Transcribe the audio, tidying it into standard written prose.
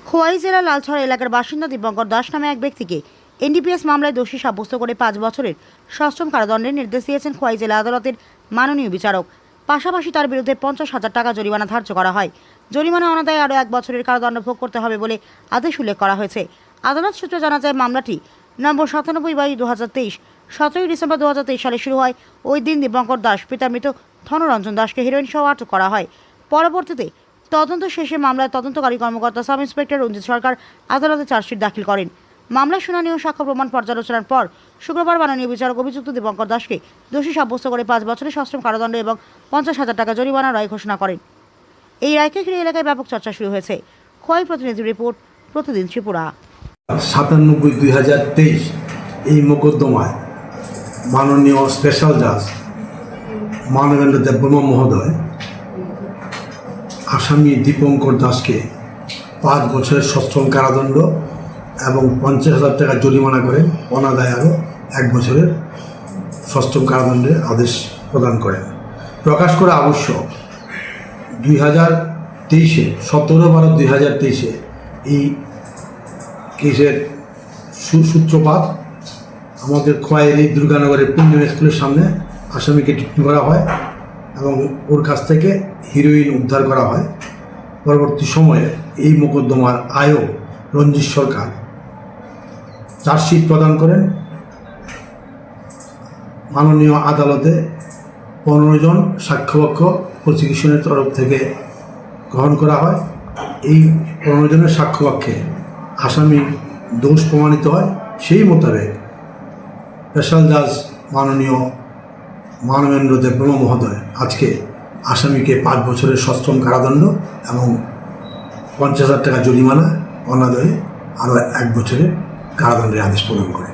খোয়াই জেলার লালছড়া এলাকার বাসিন্দা দীপঙ্কর দাস নামে এক ব্যক্তিকে এনডিপিএস মামলায় দোষী সাব্যস্ত করে ৫ বছরের সশ্রম কারাদণ্ডের নির্দেশ দিয়েছেন খোয়াই জেলা আদালতের মাননীয় বিচারক। পাশাপাশি তার বিরুদ্ধে ৫০,০০০ টাকা জরিমানা ধার্য করা হয়। জরিমানা অনাদায়ে আরও ১ বছরের কারাদণ্ড ভোগ করতে হবে বলে আদেশ উল্লেখ করা হয়েছে। আদালত সূত্রে জানা যায়, মামলাটি নম্বর ৯৭/২০২৩ ১৭ই ডিসেম্বর ২০২৩ সালে শুরু হয়। ওই দিন দীপঙ্কর দাস পিতা মৃত ধনরঞ্জন দাসকে হেরোইন সহ আটক করা হয়। পরবর্তীতে তদন্ত শেষে মামলার তদন্তকারী কর্মকর্তা সাব ইন্সপেক্টর রঞ্জিত সরকার আদালতে চার্জশিট দাখিল করেন। মামলার শুনানি ও সাক্ষ্য প্রমাণ পর্যালোচনার পর শুক্রবার মাননীয় বিচারক অভিযুক্ত দীপঙ্কর দাসকে দোষী সাব্যস্ত করে ৫ বছরের সশ্রম কারাদণ্ড এবং ৫০,০০০ টাকা জরিমানার রায় ঘোষণা করেন। এই রায়কে ঘিরে এলাকায় ব্যাপক চর্চা শুরু হয়েছে। খোয়াই প্রতিনিধি রিপোর্ট, প্রতিদিন ত্রিপুরা। ৯৭/২০২৩ এই মোকদ্দমায় মাননীয় স্পেশাল জাজ মানবেন্দ্র দেববর্মা মহোদয় আসামি দীপঙ্কর দাসকে ৫ বছরের সশ্রম কারাদণ্ড এবং ৫০,০০০ টাকা জরিমানা করে অনাদায়ে আরও ১ বছরের সশ্রম কারাদণ্ডের আদেশ প্রদান করেন। প্রকাশ করা আবশ্যক, 2023-এ 17/12/2023-এ এই কেসের সূত্রপাত আমাদের খোয়াইয়ের এই দুর্গানগরের পূর্ণিমা স্কুলের সামনে আসামিকে ডিটেইন করা হয় এবং ওর কাছ থেকে হিরোইন উদ্ধার করা হয়। পরবর্তী সময়ে এই মোকদ্দমার আয়ও রঞ্জিত সরকার চার্জশিট প্রদান করেন। মাননীয় আদালতে 15 জন সাক্ষ্যপক্ষ প্রসিকিউশনের তরফ থেকে গ্রহণ করা হয়। এই 15 জনের সাক্ষ্যপক্ষে আসামির দোষ প্রমাণিত হয়। সেই মোতাবেক স্পেশাল জাজ মাননীয় মানবেন্দ্র দেববর্মা মহোদয় আজকে আসামিকে ৫ বছরের সশ্রম কারাদণ্ড এবং ৫০,০০০ টাকা জরিমানা অনাদায়ে আরও ১ বছরের কারাদণ্ডের আদেশ প্রদান করে।